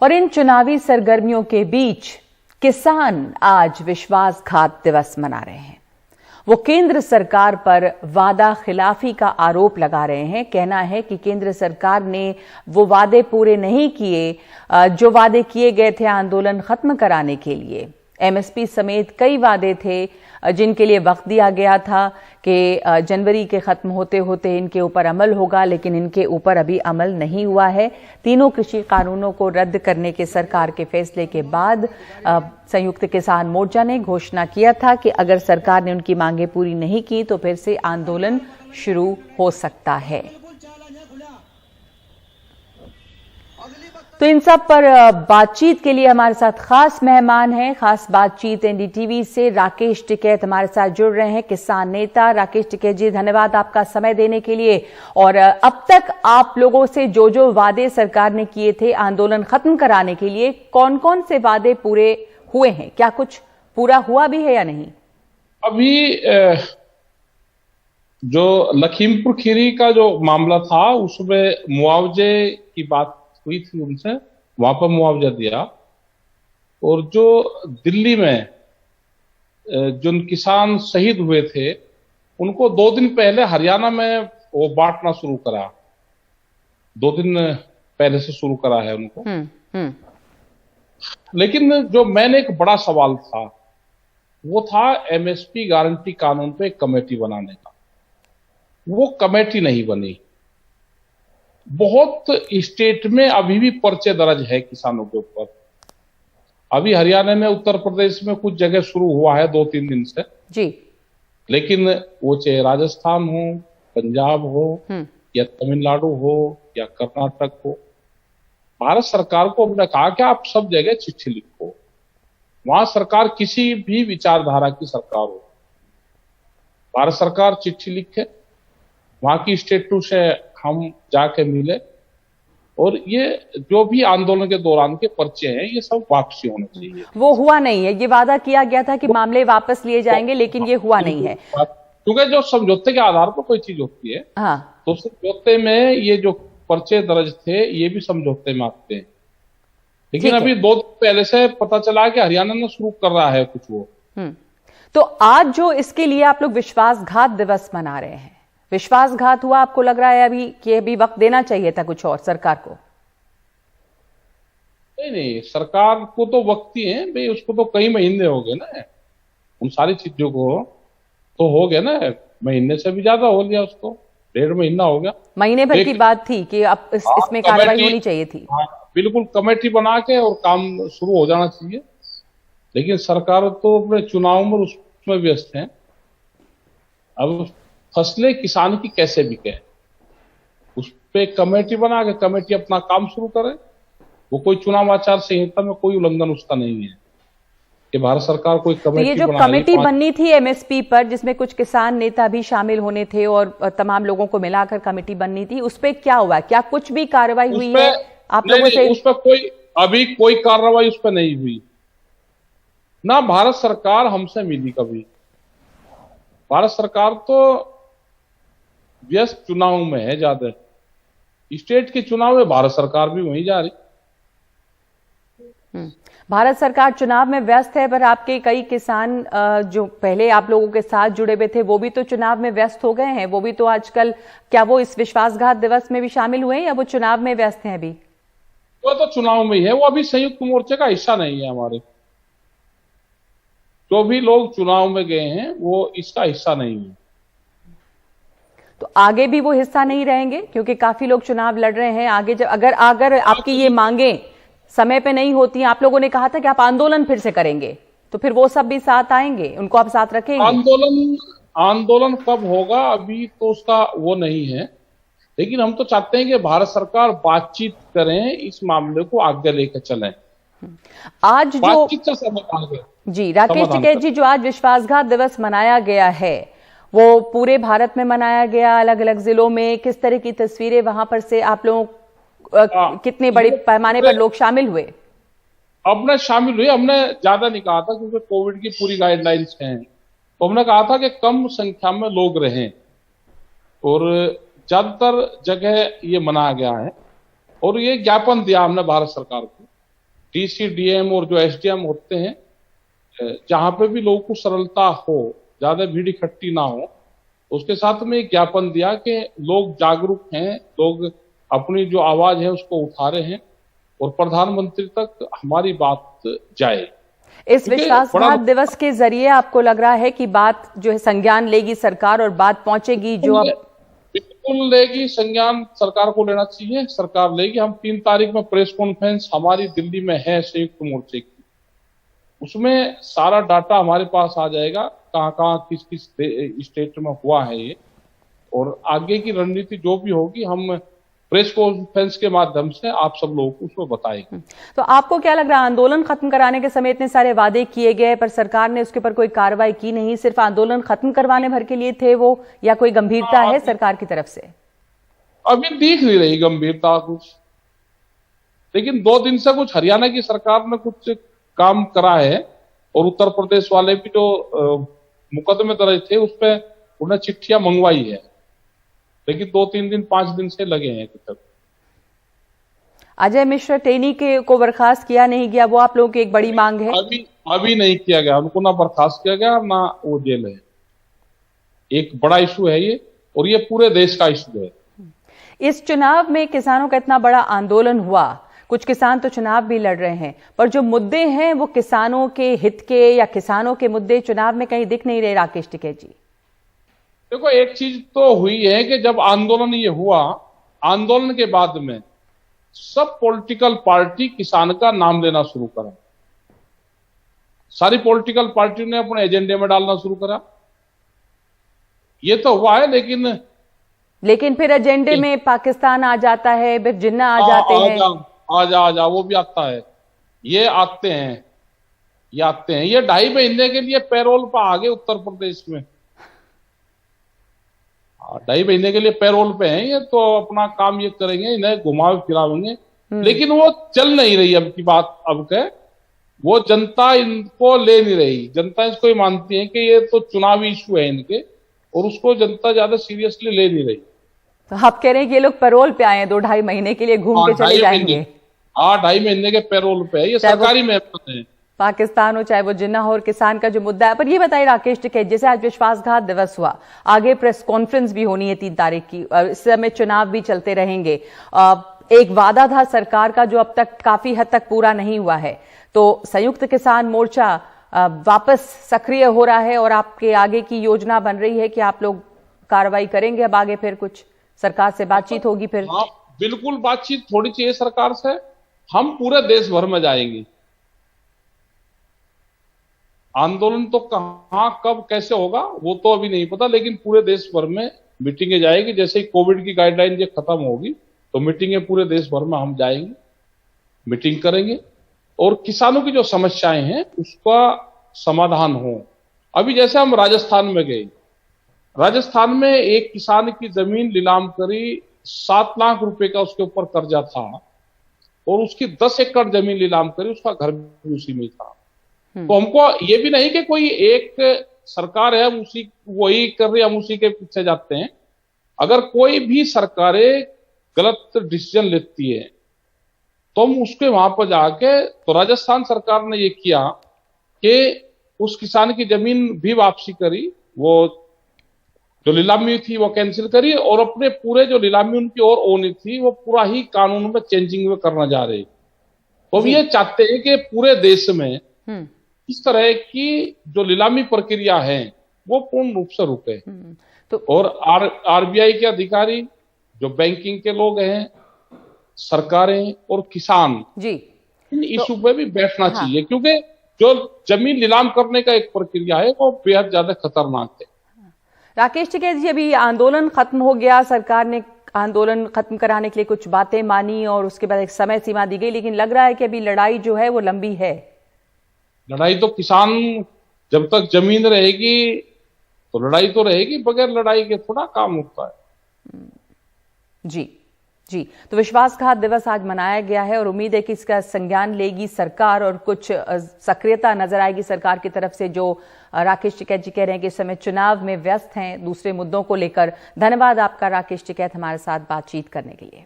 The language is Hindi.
और इन चुनावी सरगर्मियों के बीच किसान आज विश्वासघात दिवस मना रहे हैं। वो केंद्र सरकार पर वादा खिलाफी का आरोप लगा रहे हैं। कहना है कि केंद्र सरकार ने वो वादे पूरे नहीं किए जो वादे किए गए थे आंदोलन खत्म कराने के लिए। एमएसपी समेत कई वादे थे जिनके लिए वक्त दिया गया था कि जनवरी के खत्म होते होते इनके ऊपर अमल होगा, लेकिन इनके ऊपर अभी अमल नहीं हुआ है। तीनों कृषि कानूनों को रद्द करने के सरकार के फैसले के बाद संयुक्त किसान मोर्चा ने घोषणा किया था कि अगर सरकार ने उनकी मांगें पूरी नहीं की तो फिर से आंदोलन शुरू हो सकता है। तो इन सब पर बातचीत के लिए हमारे साथ खास मेहमान हैं। खास बातचीत एनडीटीवी से राकेश टिकैत हमारे साथ जुड़ रहे हैं, किसान नेता। राकेश टिकैत जी, धन्यवाद आपका समय देने के लिए। और अब तक आप लोगों से जो वादे सरकार ने किए थे आंदोलन खत्म कराने के लिए, कौन कौन से वादे पूरे हुए हैं? क्या कुछ पूरा हुआ भी है या नहीं? अभी जो लखीमपुर खीरी का जो मामला था उसमें मुआवजे की बात हुई थी, उनसे वहां पर मुआवजा दिया। और जो दिल्ली में जिन किसान शहीद हुए थे उनको 2 दिन पहले हरियाणा में वो बांटना शुरू करा। 2 दिन पहले से शुरू करा है उनको। लेकिन जो मैंने एक बड़ा सवाल था वो था एमएसपी गारंटी कानून पे एक कमेटी बनाने का। वो कमेटी नहीं बनी। बहुत स्टेट में अभी भी पर्चे दर्ज है किसानों के ऊपर। अभी हरियाणा में, उत्तर प्रदेश में कुछ जगह शुरू हुआ है 2-3 दिन से जी। लेकिन वो चाहे राजस्थान हो, पंजाब हो या तमिलनाडु हो या कर्नाटक हो, भारत सरकार को हमने कहा कि आप सब जगह चिट्ठी लिखो। वहां सरकार किसी भी विचारधारा की सरकार हो, भारत सरकार चिट्ठी लिखे, वहां की स्टेटू से हम जाके मिले और ये जो भी आंदोलन के दौरान के पर्चे हैं ये सब वापसी होने चाहिए। वो हुआ नहीं है। ये वादा किया गया था कि मामले वापस लिए जाएंगे, लेकिन ये हुआ नहीं है। क्योंकि जो समझौते के आधार पर कोई चीज होती है, हाँ, तो समझौते में ये जो पर्चे दर्ज थे ये भी समझौते में आते हैं। लेकिन अभी 2 दिन पहले से पता चला कि हरियाणा ने शुरू कर रहा है कुछ वो। तो आज जो इसके लिए आप लोग विश्वासघात दिवस मना रहे हैं, विश्वासघात हुआ आपको लग रहा है अभी कि अभी वक्त देना चाहिए था कुछ और सरकार को? नहीं, सरकार को तो वक्त ही है भाई, उसको तो कई महीने हो गए ना उन सारी चीजों को, तो हो गया ना, महीने से भी ज्यादा हो गया, उसको 1.5 महीना हो गया। महीने भर की बात थी कि अब इसमें कार्रवाई होनी चाहिए थी। बिल्कुल, कमेटी बना के और काम शुरू हो जाना चाहिए। लेकिन सरकार तो अपने चुनाव में उसमें व्यस्त है। अब फसलें किसान की कैसे बिके, उस पे कमेटी बना के कमेटी अपना काम शुरू करे। वो कोई चुनाव आचार संहिता में कोई उल्लंघन उसका नहीं है कि भारत सरकार कोई कमेटी तो ये जो कमेटी बननी थी एमएसपी पर, जिसमें कुछ किसान नेता भी शामिल होने थे और तमाम लोगों को मिलाकर कमेटी बननी थी, उस पर क्या हुआ? क्या कुछ भी कार्रवाई हुई है आप लोगों से? उस पर अभी कोई कार्रवाई उस पर नहीं हुई ना। भारत सरकार हमसे मिली कभी। भारत सरकार तो व्यस्त चुनाव में है ज्यादा। स्टेट के चुनाव में भारत सरकार भी वहीं जा रही। भारत सरकार चुनाव में व्यस्त है, पर आपके कई किसान जो पहले आप लोगों के साथ जुड़े हुए थे वो भी तो चुनाव में व्यस्त हो गए हैं। वो भी तो आजकल, क्या वो इस विश्वासघात दिवस में भी शामिल हुए हैं या वो चुनाव में व्यस्त हैं अभी? वो तो चुनाव में ही है, वो अभी संयुक्त मोर्चे का हिस्सा नहीं है। हमारे जो भी लोग चुनाव में गए हैं वो इसका हिस्सा नहीं है। तो आगे भी वो हिस्सा नहीं रहेंगे? क्योंकि काफी लोग चुनाव लड़ रहे हैं। आगे जब अगर आपकी ये मांगे समय पे नहीं होती, आप लोगों ने कहा था कि आप आंदोलन फिर से करेंगे, तो फिर वो सब भी साथ आएंगे, उनको आप साथ रखेंगे? आंदोलन कब होगा अभी तो उसका वो नहीं है। लेकिन हम तो चाहते हैं कि भारत सरकार बातचीत करें, इस मामले को आगे लेकर चलें। आज जो जी राकेश टिकैत जी, जो आज विश्वासघात दिवस मनाया गया है वो पूरे भारत में मनाया गया, अलग अलग जिलों में। किस तरह की तस्वीरें वहां पर से आप लोग कितने बड़े पैमाने पर लोग शामिल हुए? हमने शामिल हुए, हमने ज्यादा नहीं कहा था क्योंकि कोविड की पूरी गाइडलाइंस हैं। तो हमने कहा था कि कम संख्या में लोग रहें और ज्यादातर जगह ये मनाया गया है। और ये ज्ञापन दिया हमने भारत सरकार को डीसी, डीएम और जो एसडीएम होते हैं, जहां पे भी लोगों को सरलता हो, ज्यादा भीड़ इकट्ठी ना हो, उसके साथ में एक ज्ञापन दिया कि लोग जागरूक हैं, लोग अपनी जो आवाज है उसको उठा रहे हैं और प्रधानमंत्री तक हमारी बात जाए। इस विश्वासघात दिवस के जरिए आपको लग रहा है कि बात जो है संज्ञान लेगी सरकार और बात पहुंचेगी जो अब? बिल्कुल लेगी, संज्ञान सरकार को लेना चाहिए, सरकार लेगी। हम 3 तारीख में प्रेस कॉन्फ्रेंस हमारी दिल्ली में है संयुक्त मोर्चे की, उसमें सारा डाटा हमारे पास आ जाएगा, कहाँ किस किस स्टेट में हुआ है ये, और आगे की रणनीति जो भी होगी हम प्रेस कॉन्फ्रेंस के माध्यम से आप सब लोगों को उसमें बताएंगे। तो आपको क्या लग रहा है, आंदोलन खत्म कराने के समय इतने सारे वादे किए गए पर सरकार ने उसके ऊपर कोई कार्रवाई की नहीं, सिर्फ आंदोलन खत्म करवाने भर के लिए थे वो, या कोई गंभीरता है सरकार की तरफ से? अभी दिख नहीं रही गंभीरता कुछ, लेकिन 2 दिन से कुछ हरियाणा की सरकार ने कुछ काम करा है और उत्तर प्रदेश वाले भी जो मुकदमे दर्ज थे उस पर उन्हें चिट्ठियां मंगवाई है, लेकिन 2-3 दिन 5 दिन से लगे हैं अभी तक। अजय मिश्रा टेनी को बर्खास्त किया नहीं गया, वो आप लोगों की एक बड़ी मांग है। अभी नहीं किया गया, उनको ना बर्खास्त किया गया ना वो जेल है। एक बड़ा इशू है ये, और ये पूरे देश का इशू है। इस चुनाव में किसानों का इतना बड़ा आंदोलन हुआ, कुछ किसान तो चुनाव भी लड़ रहे हैं, पर जो मुद्दे हैं वो किसानों के हित के या किसानों के मुद्दे चुनाव में कहीं दिख नहीं रहे। राकेश टिकैत जी, देखो एक चीज तो हुई है कि जब आंदोलन ये हुआ, आंदोलन के बाद में सब पॉलिटिकल पार्टी किसान का नाम लेना शुरू करा, सारी पॉलिटिकल पार्टी ने अपने एजेंडे में डालना शुरू करा, ये तो हुआ है। लेकिन फिर एजेंडे में पाकिस्तान आ जाता है, फिर जिन्ना आ जाते हैं। आ जा वो भी आता है, ये आते हैं। ये 2.5 महीने के लिए पैरोल पर आ गए उत्तर प्रदेश में, 2.5 महीने के लिए पैरोल पे हैं ये, तो अपना काम ये करेंगे, इन्हें घुमावे फिरावेंगे, लेकिन वो चल नहीं रही अब की बात। अब के वो जनता इनको ले नहीं रही, जनता इसको ही मानती है कि ये तो चुनावी इशू है इनके, और उसको जनता ज्यादा सीरियसली ले नहीं रही। तो आप कह रहे हैं कि ये लोग पैरोल पे आए हैं, 2-2.5 महीने के लिए घूम के चले जाएंगे? 2.5 महीने के पैरोल पे है, ये सरकारी मेहमान है, पाकिस्तान हो चाहे वो जिन्ना हो, और किसान का जो मुद्दा है। पर ये बताइए राकेश टिकैत, जैसे आज विश्वासघात दिवस हुआ, आगे प्रेस कॉन्फ्रेंस भी होनी है 3 तारीख की, इस समय चुनाव भी चलते रहेंगे, एक वादा था सरकार का जो अब तक काफी हद तक पूरा नहीं हुआ है, तो संयुक्त किसान मोर्चा वापस सक्रिय हो रहा है और आपके आगे की योजना बन रही है कि आप लोग कार्रवाई करेंगे अब आगे, फिर कुछ सरकार से बातचीत होगी? फिर हाँ, बिल्कुल बातचीत थोड़ी चाहिए सरकार से, हम पूरे देश भर में जाएंगे। आंदोलन तो कहां कब कैसे होगा वो तो अभी नहीं पता, लेकिन पूरे देश भर में मीटिंगें जाएगी। जैसे ही कोविड की गाइडलाइन ये खत्म होगी तो मीटिंगें पूरे देश भर में हम जाएंगे, मीटिंग करेंगे, और किसानों की जो समस्याएं हैं उसका समाधान हो। अभी जैसे हम राजस्थान में गए, राजस्थान में एक किसान की जमीन नीलाम करी, 7 लाख रुपए का उसके ऊपर कर्जा था, और उसकी 10 एकड़ जमीन नीलाम करी, उसका घर भी उसी में था। तो हमको ये भी नहीं कि कोई एक सरकार है हम उसी वही कर रही, हम उसी के पीछे जाते हैं। अगर कोई भी सरकारें गलत डिसीजन लेती है तो हम उसके वहां पर जाके, तो राजस्थान सरकार ने ये किया कि उस किसान की जमीन भी वापसी करी, वो जो नीलामी थी वो कैंसिल करी, और अपने पूरे जो नीलामी उनकी और होनी थी वो पूरा ही कानून में चेंजिंग में करना जा रहे। तो हम ये चाहते हैं कि पूरे देश में इस तरह की जो नीलामी प्रक्रिया है वो पूर्ण रूप से रुके। तो और आरबीआई के अधिकारी, जो बैंकिंग के लोग हैं, सरकारें और किसान जी, इन इशू पे भी बैठना चाहिए, क्योंकि जो जमीन नीलाम करने का एक प्रक्रिया है वो बेहद ज्यादा खतरनाक है। राकेश टिकैत जी, अभी आंदोलन खत्म हो गया, सरकार ने आंदोलन खत्म कराने के लिए कुछ बातें मानी और उसके बाद एक समय सीमा दी गई, लेकिन लग रहा है कि अभी लड़ाई जो है वो लंबी है। लड़ाई तो किसान, जब तक जमीन रहेगी तो लड़ाई तो रहेगी, बगैर लड़ाई के थोड़ा काम होता है। जी जी, तो विश्वासघात दिवस आज मनाया गया है और उम्मीद है कि इसका संज्ञान लेगी सरकार और कुछ सक्रियता नजर आएगी सरकार की तरफ से, जो राकेश टिकैत जी कह रहे हैं कि इस समय चुनाव में व्यस्त हैं दूसरे मुद्दों को लेकर। धन्यवाद आपका राकेश टिकैत, हमारे साथ बातचीत करने के लिए।